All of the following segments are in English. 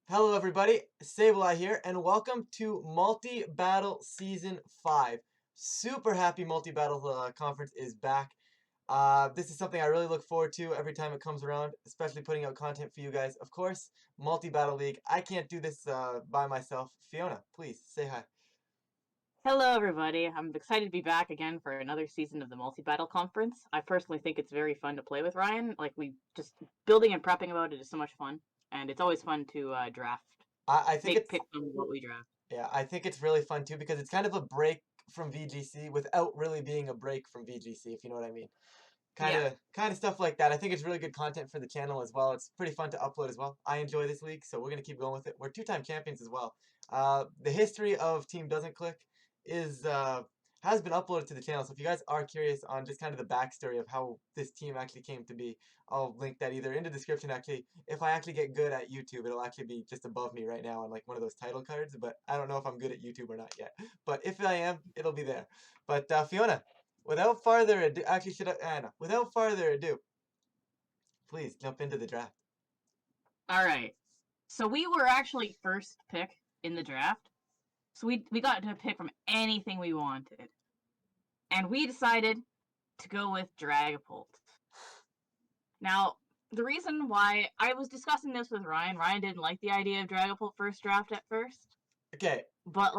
Hello, everybody. Sableye here, and welcome to Multi-Battle Season 5. Super happy Multi-Battle Conference is back. This is something I really look forward to every time it comes around, especially putting out content for you guys. Of course, Multi-Battle League. I can't do this by myself. Fiona, please, say hi. Hello, everybody. I'm excited to be back again for another season of the Multi-Battle Conference. I personally think it's very fun to play with Ryan. We just building and prepping about it is so much fun, and it's always fun to draft, I think make it's, picks on what we draft. yeah, I think it's really fun too because it's kind of a break from VGC without really being a break from VGC, if you know what I mean. kind Yeah, of kind of stuff like that. I think it's really good content for the channel as well. It's pretty fun to upload as well. I enjoy this league, so we're gonna keep going with it. We're two-time champions as well. The history of Team Doesn't Click is has been uploaded to the channel. So if you guys are curious on just kind of the backstory of how this team actually came to be, I'll link that either in the description. Actually, if I actually get good at YouTube, it'll actually be just above me right now on like one of those title cards. But I don't know if I'm good at YouTube or not yet. But if I am, it'll be there. But Fiona, without further ado, actually, should I, Anna? Without further ado, please jump into the draft. all right. So we were actually first pick in the draft, so we got to pick from anything we wanted, and we decided to go with Dragapult. Now, the reason why I was discussing this with Ryan didn't like the idea of Dragapult first draft at first, Okay, but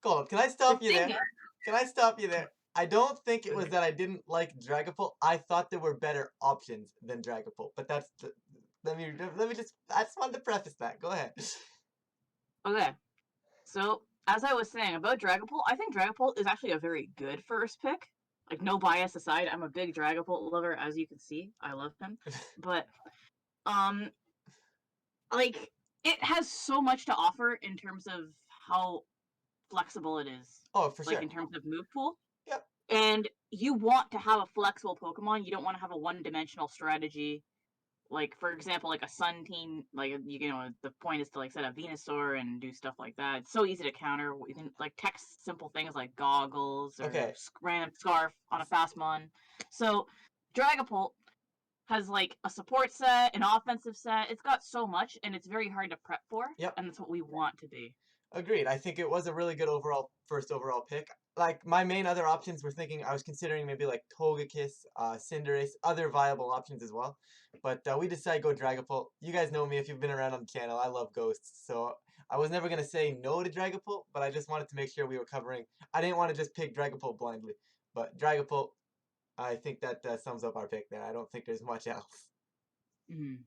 Gold, can I the stop you thing there? is, Can I stop you there? I don't think it was that I didn't like Dragapult. I thought there were better options than Dragapult. But let me just. I just wanted to preface that. Go ahead. okay, so as I was saying about Dragapult, I think Dragapult is actually a very good first pick. Like, no bias aside, I'm a big Dragapult lover, as you can see. I love him. But, um, like, it has so much to offer in terms of how flexible it is, Oh, for like, sure. in terms of move pool. Yep. And you want to have a flexible Pokemon. You don't want to have a one-dimensional strategy. Like, for example, like a Sun team, the point is to like set up Venusaur and do stuff like that. It's so easy to counter. You can like text simple things like goggles or Okay. random scarf on a fast mon. So Dragapult has like a support set, an offensive set. It's got so much, and it's very hard to prep for, Yep. and that's what we want to be. Agreed. I think it was a really good first overall pick. Like my main other options were thinking I was considering maybe like Togekiss, Cinderace, other viable options as well. But we decided to go Dragapult. You guys know me if you've been around on the channel. I love ghosts, so I was never gonna say no to Dragapult, but I just wanted to make sure we were covering. I didn't want to just pick Dragapult blindly, but Dragapult. I think that sums up our pick there. I don't think there's much else. Mm-hmm.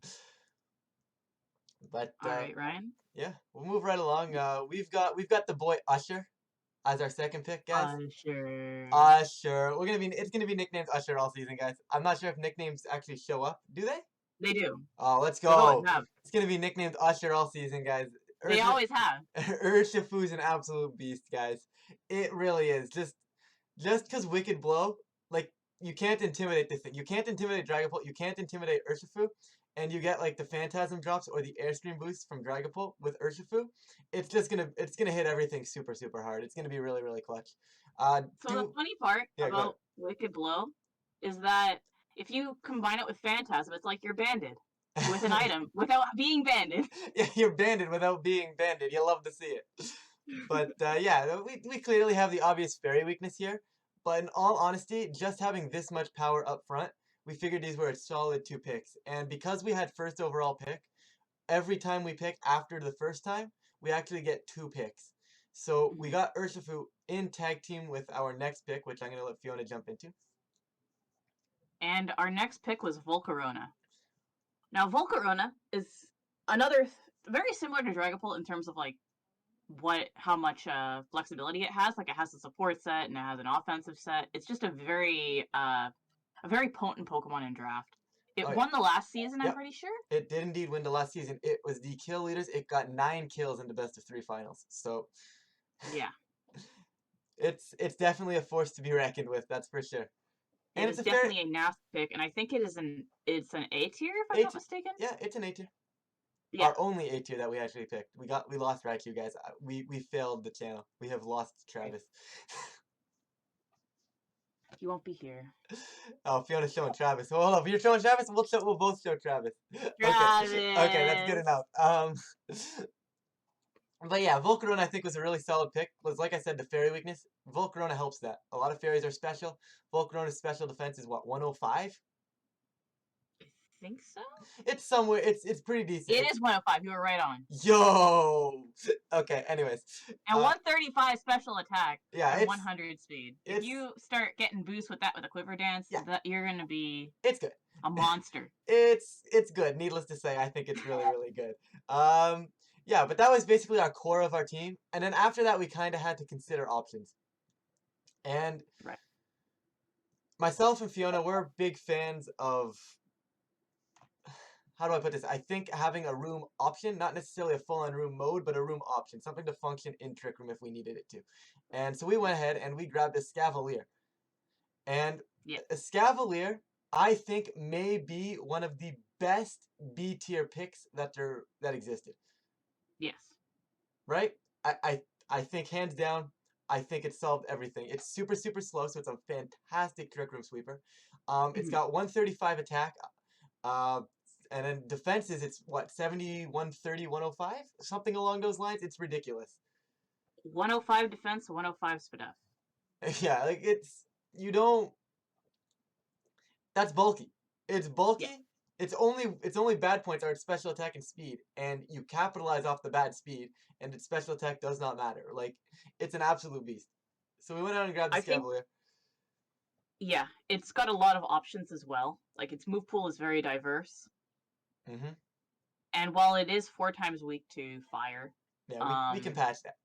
But All right, Ryan. yeah, we'll move right along. We've got the boy Usher as our second pick, guys. Sure. Sure. It's gonna be nicknamed Usher all season, guys. I'm not sure if nicknames actually show up. Do they? They do. Oh, let's They've always go. have. It's gonna be nicknamed Usher all season, guys. They Urshifu, always have. Urshifu's an absolute beast, guys. It really is. Just because Wicked Blow, like you can't intimidate this thing. You can't intimidate Dragapult. You can't intimidate Urshifu, and you get like the Phantasm drops or the Airstream boost from Dragapult with Urshifu. It's gonna hit everything super hard. It's gonna be really clutch. So the funny part Yeah, go ahead. about Wicked Blow is that if you combine it with Phantasm, it's like you're banded with an item without being banded. Yeah, you're banded without being banded. You love to see it. But yeah, we clearly have the obvious fairy weakness here. But in all honesty, just having this much power up front, we figured these were a solid two picks. And because we had first overall pick, every time we pick after the first time, we actually get two picks. So we got Urshifu in tag team with our next pick, which I'm going to let Fiona jump into. And our next pick was Volcarona. Now, Volcarona is another very similar to Dragapult in terms of like how much flexibility it has. Like, it has a support set and it has an offensive set. It's just a very potent Pokemon in draft. Oh, It yeah. won the last season, I'm Yep. pretty sure. It did indeed win the last season. It was the kill leaders. It got 9 kills in the best of 3 finals. So Yeah, it's definitely a force to be reckoned with, that's for sure. it And it's is a fair definitely a nasty pick, and I think it's an A tier if I'm A not tier. mistaken. Yeah, it's an A tier. Yeah. Our only A tier that we actually picked. We lost Raikou, guys. We failed the channel. We have lost Travis. He won't be here. Oh, Fiona's showing Travis. Well, hold on. If you're showing Travis, we'll both show Travis. Okay. Okay, that's good Travis. enough. But yeah, Volcarona I think was a really solid pick. Was like I said, the fairy weakness. Volcarona helps that. A lot of fairies are special. Volcarona's special defense is what, 105? I think so. It's somewhere. It's pretty decent. It is 105. You were right on. Yo. Okay. Anyways, And 135 special attack yeah, and 100 speed. If it's you start getting boost with that with a quiver dance, yeah, you're gonna be it's good. a monster. It's good. Needless to say, I think it's really good. Yeah, but that was basically our core of our team, and then after that, we kind of had to consider options. And Right. myself and Fiona, we're big fans of, how do I put this? I think having a room option, not necessarily a full-on room mode, but a room option, something to function in Trick Room if we needed it to. And so we went ahead and we grabbed a Scavalier. And Yeah. a Scavalier, I think, may be one of the best B tier picks that existed. Yes. Right? I think hands down, I think it solved everything. It's super slow, so it's a fantastic Trick Room sweeper. It's got 135 attack. And then defenses, it's what, 70, 130, 105? Something along those lines. It's ridiculous. 105 defense, 105 SPDF. Yeah, like you don't, that's bulky. It's bulky. Yeah. Its only bad points are its special attack and speed, and you capitalize off the bad speed, and its special attack does not matter. Like, it's an absolute beast. So we went out and grabbed the I think, Scavalier. yeah, it's got a lot of options as well. Like, its move pool is very diverse. Mm-hmm. And while it is 4 times weak to fire, Yeah, we can patch that.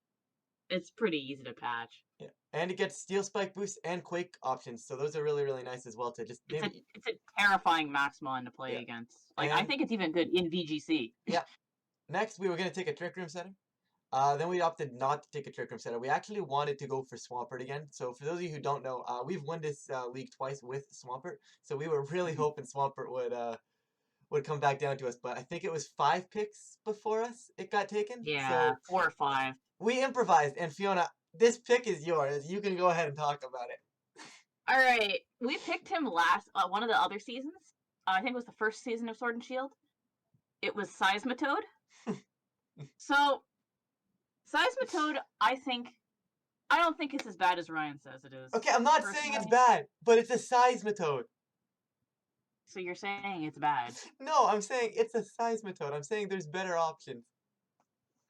it's pretty easy to patch. Yeah, and it gets Steel Spike boost and Quake options, so those are really nice as well to just maybe. It's a terrifying Maximon to play Yeah. against. Like, I And think it's even good in VGC. yeah, next we were gonna take a Trick Room setter. Then we opted not to take a Trick Room setter. We actually wanted to go for Swampert again. So for those of you who don't know, we've won this league twice with Swampert. So we were really hoping Swampert would come back down to us. But I think it was 5 picks before us it got taken. Yeah, So 4 or 5. we improvised. And Fiona, this pick is yours. You can go ahead and talk about it. All right, we picked him last one of the other seasons. I think it was the first season of Sword and Shield. It was Seismitoad. So Seismitoad, I don't think it's as bad as Ryan says it is. Okay, I'm not saying it's bad, but it's a Seismitoad. So you're saying it's bad? No, I'm saying it's a Seismitoad. I'm saying there's better options.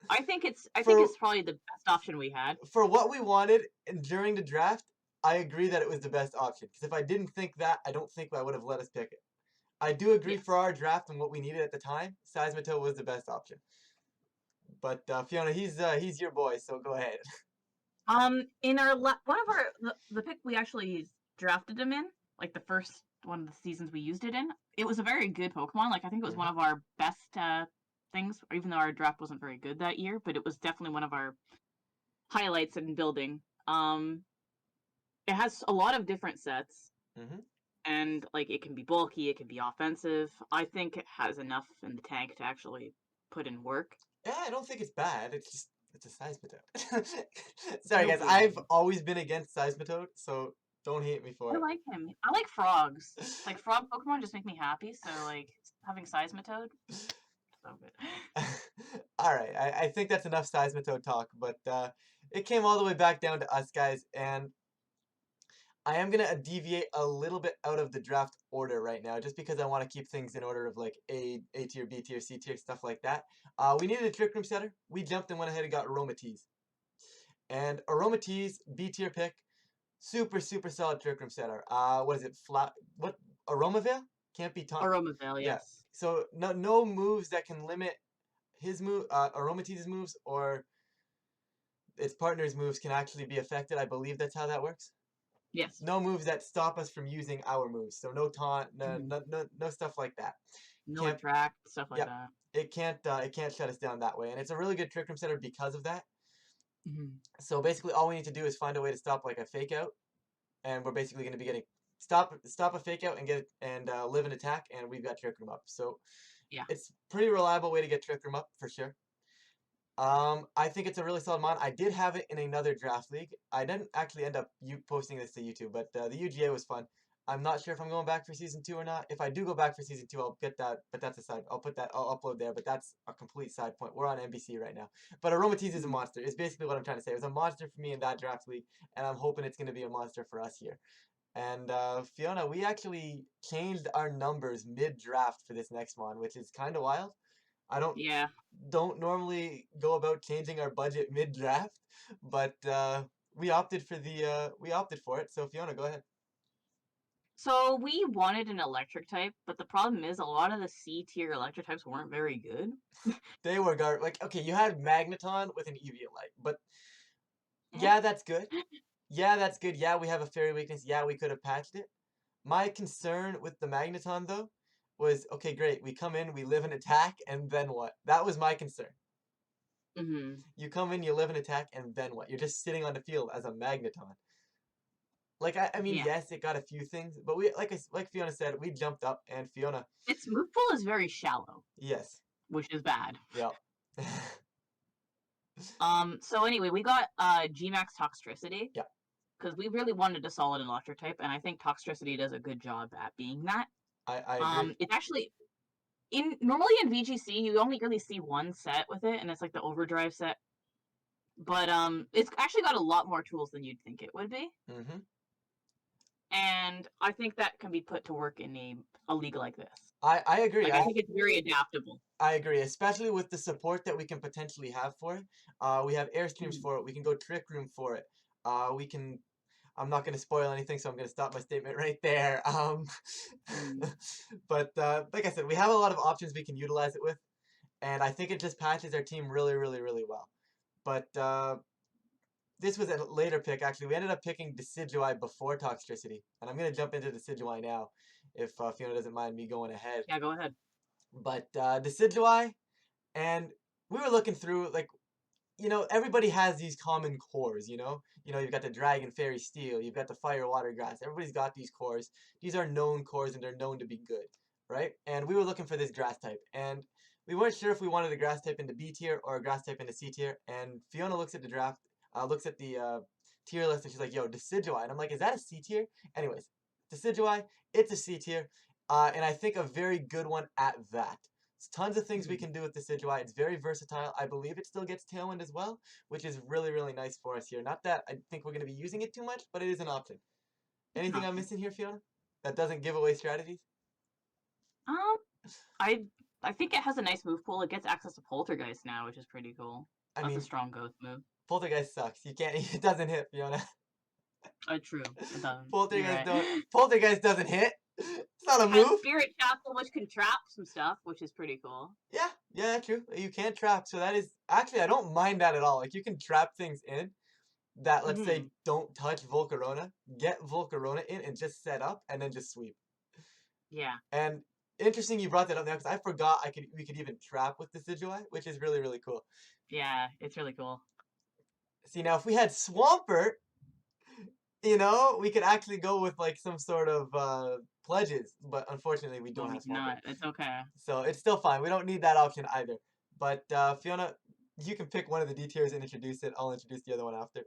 I think it's probably the best option we had. For what we wanted during the draft, I agree that it was the best option. Because if I didn't think that, I don't think I would have let us pick it. I do agree for our draft and what we needed at the time, Seismitoad was the best option. But Fiona, he's your boy, so go ahead. In our one of our the pick we actually drafted him in, like the first one of the seasons we used it in, it was a very good Pokemon. Like I think it was one of our best things, even though our draft wasn't very good that year, but it was definitely one of our highlights in building. It has a lot of different sets, and like it can be bulky, it can be offensive. I think it has enough in the tank to actually put in work. Yeah, I don't think it's bad. It's a Seismitoad. Sorry guys, I've always been against Seismitoad, so don't hate me for it. I like him. I like frogs. Like frog Pokemon just make me happy. So like having Seismitoad, so good. All right, I think that's enough Seismitoad talk, but it came all the way back down to us guys, and I am gonna deviate a little bit out of the draft order right now, just because I want to keep things in order of like A tier, B tier, C tier, stuff like that. We needed a Trick Room setter. We jumped and went ahead and got Aromatisse. And Aromatisse, B tier pick, super solid Trick Room setter. What is it? What Aromavale? Can't be taught. Aromavale, yes. Yeah. So no moves that can limit his move, Aromatisse's moves, or its partner's moves can actually be affected. I believe that's how that works. Yes. No moves that stop us from using our moves. So no taunt, no stuff like that. No attract, stuff like that. It can't shut us down that way. And it's a really good Trick Room setter because of that. So basically all we need to do is find a way to stop like a fake out. And we're basically going to be getting stop a fake out and live an attack, and we've got Trick Room up. So yeah, it's pretty reliable way to get Trick Room up for sure. I think it's a really solid mod. I did have it in another draft league. I didn't actually end up posting this to YouTube, but the UGA was fun. I'm not sure if I'm going back for season 2 or not. If I do go back for season 2, I'll get that, but that's a side. I'll upload there, but that's a complete side point. We're on NBC right now. But Aromatisse is a Mhm. monster. Is basically what I'm trying to say. It was a monster for me in that draft league, and I'm hoping it's going to be a monster for us here. And Fiona, we actually changed our numbers mid-draft for this next one, which is kind of wild. I Yeah. don't normally go about changing our budget mid-draft, but we opted for it. So Fiona, go ahead. So we wanted an electric type, but the problem is a lot of the C tier electric types weren't very good. They were like okay, you had Magneton with an Eviolite, but yeah, that's good. Yeah, that's good. Yeah, we have a fairy weakness. Yeah, we could have patched it. My concern with the Magneton though was okay, great. We come in, we live in attack, and then what? That was my concern. Hmm. You come in, you live in attack, and then what? You're just sitting on the field as a Magneton. Like I mean, Yeah. yes, it got a few things, but we like Fiona said, we jumped up, and Fiona, Its move pool is very shallow, yes, which is bad. yep, So anyway, we got Gmax Toxtricity yep. because we really wanted a solid electric type, and I think Toxtricity does a good job at being that. I agree. It's actually normally in VGC you only really see one set with it, and it's like the Overdrive set. But it's actually got a lot more tools than you'd think it would be, Hmm. and I think that can be put to work in a league like this. I agree. Like I think it's very adaptable. I agree, especially with the support that we can potentially have for it. We have airstreams Mm. for it. We can go trick room for it. We can. I'm not going to spoil anything, so I'm going to stop my statement right there. Mm. But like I said, we have a lot of options we can utilize it with, and I think it just patches our team really, really, really well. But this was a later pick, actually. We ended up picking Decidueye before Toxtricity, and I'm going to jump into Decidueye now, if Fiona doesn't mind me going ahead. Yeah, go ahead. But Decidueye, and we were looking through, like, everybody has these common cores, you've got the Dragon, Fairy, Steel, you've got the Fire, Water, Grass. Everybody's got these cores. These are known cores, and they're known to be good, right? And we were looking for this grass type, and we weren't sure if we wanted a grass type into B tier or a grass type into C tier. And Fiona looks at the draft, looks at the tier list, and she's like, "Yo, Decidueye," and I'm like, "Is that a C tier?" Anyways, Decidueye, it's a C tier, and I think a very good one at that. There's tons of things we Mhm. can do with Decidueye. It's very versatile. I believe it still gets Tailwind as well, which is really, really nice for us here. Not that I think we're going to be using it too much, but it is an option. It's an Anything I'm option. missing here, Fiona? That doesn't give away strategies? Um, I I think it has a nice move pool. It gets access to Poltergeist now, which is pretty cool. I That's a mean, strong ghost move. Poltergeist sucks. You can't. It doesn't hit, Fiona. True. It doesn't. You're Poltergeist right. don't. Poltergeist doesn't hit. It's not a Has move. Spirit Chapel, which can trap some stuff, which is pretty cool. Yeah, yeah, true. You can't trap, so that is actually I don't mind that at all. Like you can trap things in that, let's say, Hmm. don't touch Volcarona, get Volcarona in and just set up and then just sweep. Yeah. And interesting you brought that up now because I forgot we could even trap with Decidueye, which is really, really cool. Yeah, it's really cool. See, now if we had Swampert, we could actually go with like some sort of pledges, but unfortunately we Well, don't we have Swampert. cannot. It's okay. So it's still fine. We don't need that option either. But Fiona, you can pick one of the D tiers and introduce it. I'll introduce the other one after.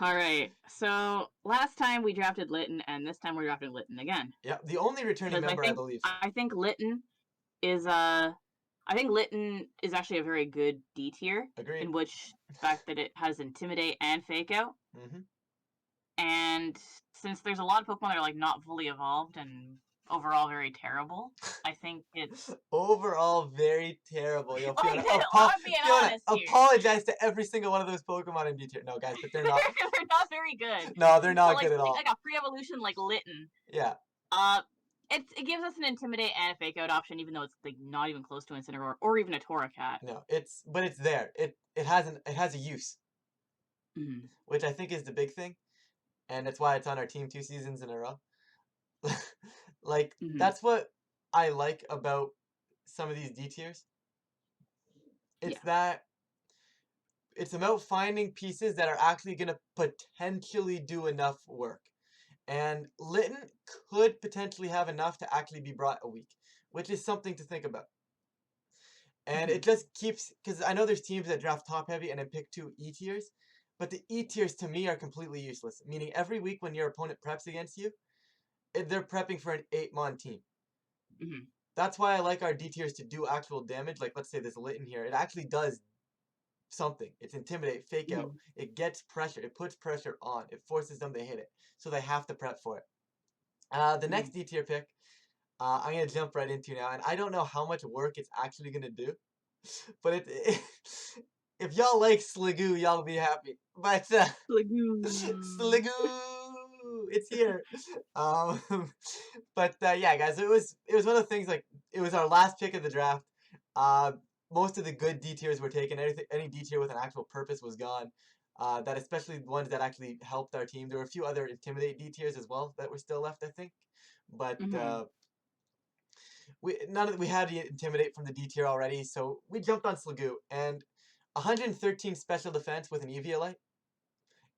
All right. So last time we drafted Lytton, and this time we're drafting Lytton again Yeah, the only returning because member, I believe. I think Lytton is I think Lytton is actually a very good D tier Agreed. in which the fact that it has Intimidate and Fake Out, Hmm. and since there's a lot of Pokemon that are like not fully evolved and overall very terrible, I think it's Overall, very terrible. Yo, like Fiona, I'm being Fiona, honest here. apologize to every single one of those Pokemon in D tier. No, guys, but they're not. They're not very good. No, they're But not like good at something all. like a free evolution like Lytton, Yeah. uh, it gives us an Intimidate and a Fake Out option, even though it's like not even close to Incineroar or even a Torracat. No, but it's there. It has a use, Mm-hmm. which I think is the big thing, and that's why it's on our team 2 seasons in a row. Like Mm-hmm. that's what I like about some of these D tiers. It's Yeah. that it's about finding pieces that are actually going to potentially do enough work. And Lytton could potentially have enough to actually be brought a week, which is something to think about. And Mhm. it just keeps, because I know there's teams that draft top heavy and then pick 2 E tiers, but the E tiers to me are completely useless. Meaning every week when your opponent preps against you, they're prepping for an 8-mon team. Mhm. That's why I like our D tiers to do actual damage. Like let's say this Litten here, it actually does something. It's intimidate, fake out. Mhm. It gets pressure. It puts pressure on. It forces them to hit it, so they have to prep for it. The next Mhm. D tier pick, I'm gonna jump right into now, and I don't know how much work it's actually gonna do, but if y'all like Sligoo, y'all will be happy. But Lagoon. Sligoo, it's here. Um, but yeah, guys, it was one of the things like it was our last pick of the draft. Uh, Most of the good D tiers were taken. Any D tier with an actual purpose was gone. That especially ones that actually helped our team. There were a few other intimidate D tiers as well that were still left, I think. But Mhm. we had the intimidate from the D tier already, so we jumped on Sligoo and 113 special defense with an Eviolite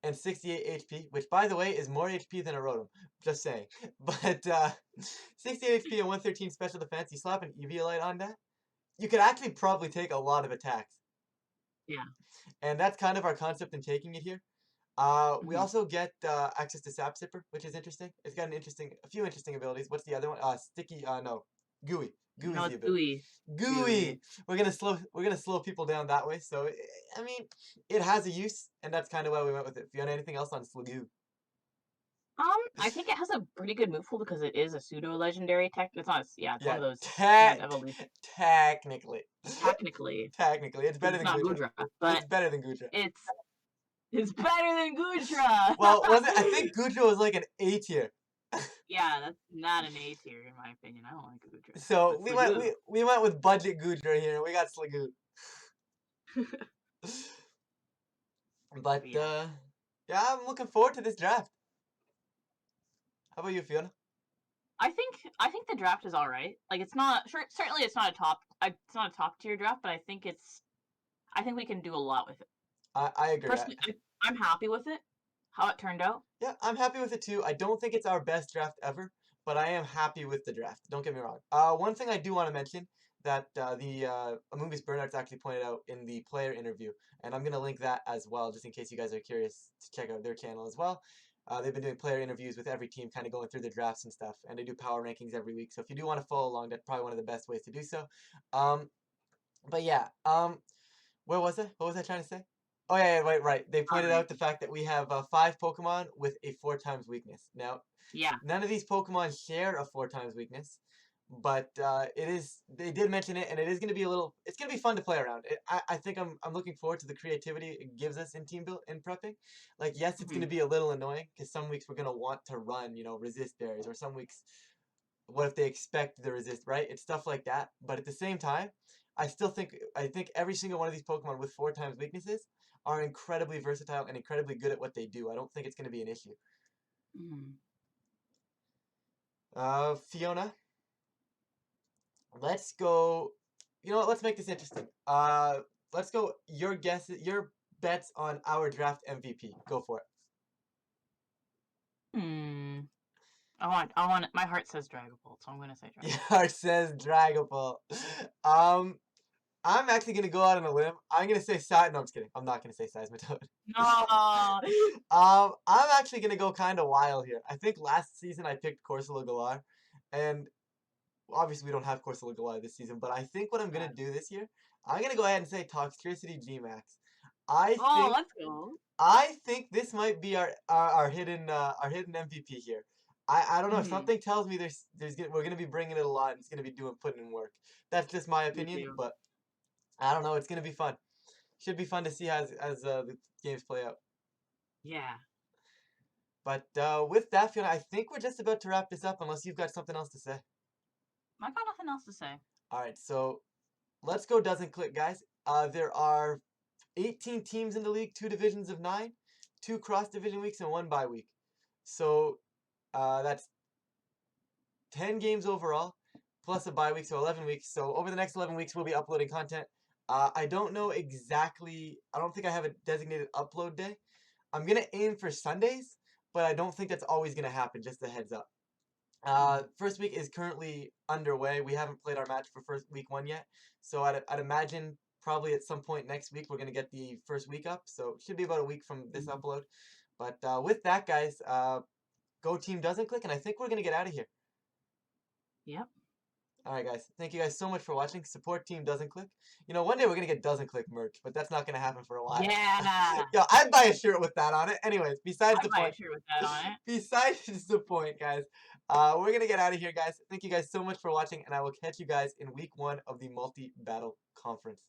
and 68 HP, which by the way is more HP than a Rotom. Just saying. But 68 HP and 113 special defense, you slap an Eviolite on that, you could actually probably take a lot of attacks. Yeah. And that's kind of our concept in taking it here. We Mhm. also get access to Sap Sipper, which is interesting. It's got a few interesting abilities. What's the other one? Sticky, no, Gooey. No, Gooey's the it's ability. gooey. Gooey. Gooey. We're gonna slow people down that way. So I mean, it has a use, and that's kind of why we went with it. Fiona, anything else on Sligoo? I think it has a pretty good move pool because it is a pseudo legendary tech. It's not. Yeah, it's one Yeah, of those plant evolution. technically, Technically, technically, it's 'cause better it's than not Gudra. Goodra, It's but better than Gudra. it's better than Goodra. Well, was it? I think Gudra was like an A tier. Yeah, that's not an A tier in my opinion. I don't like Goodra, So but we went Sligoo. we went with budget Gudra here. We got Sligoo. But But yeah, yeah, I'm looking forward to this draft. How about you, Fiona? I think the draft is all right. Like it's not certainly it's not a it's not a top tier draft, but I think we can do a lot with it. I agree. Personally, I'm happy with it. How it turned out. Yeah, I'm happy with it too. I don't think it's our best draft ever, but I am happy with the draft. Don't get me wrong. One thing I do want to mention that the Amoongus Bernard's actually pointed out in the player interview, and I'm gonna link that as well, just in case you guys are curious to check out their channel as well. They've been doing player interviews with every team, kind of going through the drafts and stuff, and they do power rankings every week. So if you do want to follow along, that's probably one of the best ways to do so. Um, but yeah, where was I? What was I trying to say? Oh yeah, yeah, right. They Power pointed out the ranking. fact that we have 5 Pokemon with a 4 times weakness. Now, Yeah. none of these Pokemon share a 4 times weakness, but it is. They did mention it, and it is going to be a little. It's going to be fun to play around. I think I'm looking forward to the creativity it gives us in team build in prepping. Like yes, it's going to Hmm. be a little annoying because some weeks we're going to want to run, resist berries, or some weeks what if they expect the resist, right? It's stuff like that. But at the same time, I think every single one of these Pokemon with 4 times weaknesses are incredibly versatile and incredibly good at what they do. I don't think it's going to be an issue. Hmm. Fiona, let's go. You know what? Let's make this interesting. Let's go. Your bets on our draft MVP. Go for it. Hmm. I want. My heart says Dragapult, so I'm gonna say Dragapult. Yar says Dragon Ball. Um, I'm actually gonna go out on a limb. I'm gonna say size. No, I'm just kidding. I'm not gonna say Seismitoad. No. I'm actually gonna go kind of wild here. I think last season I picked Corsola Galar, and obviously we don't have Corsola Galar this season. But I think what I'm gonna Yeah. do this year, I'm gonna go ahead and say Toxtricity G-Max. I Oh, think let's go. I think this might be our hidden MVP here. I don't know. Hmm. Something tells me we're gonna be bringing it a lot. And it's gonna be putting in work. That's just my Me opinion, too. but I don't know. It's gonna be fun. Should be fun to see as the games play out. Yeah. But with that, Fiona, I think we're just about to wrap this up, unless you've got something else to say. I got nothing else to say. All right, so let's go. Doesn't click, guys. There are 18 teams in the league, 2 divisions of 9, 2 cross division weeks, and 1 bye week. So that's 10 games overall, plus a bye week, so 11 weeks. So over the next 11 weeks, we'll be uploading content. I don't know exactly. I don't think I have a designated upload day. I'm gonna aim for Sundays, but I don't think that's always gonna happen. Just a heads up. First week is currently underway. We haven't played our match for first week 1 yet, so I'd imagine probably at some point next week we're gonna get the first week up. So it should be about a week from this Mhm. upload. But with that, guys, go team doesn't click, and I think we're gonna get out of here. Yep. All right, guys. Thank you guys so much for watching. Support team doesn't click. You know, one day we're gonna get doesn't click merch, but that's not gonna happen for a while. Yeah. Yo, I'd buy a shirt with that on it. Anyways, besides I'd the buy a point. shirt with that on it. Besides the point, guys. We're gonna get out of here, guys. Thank you guys so much for watching, and I will catch you guys in week 1 of the multi-battle conference.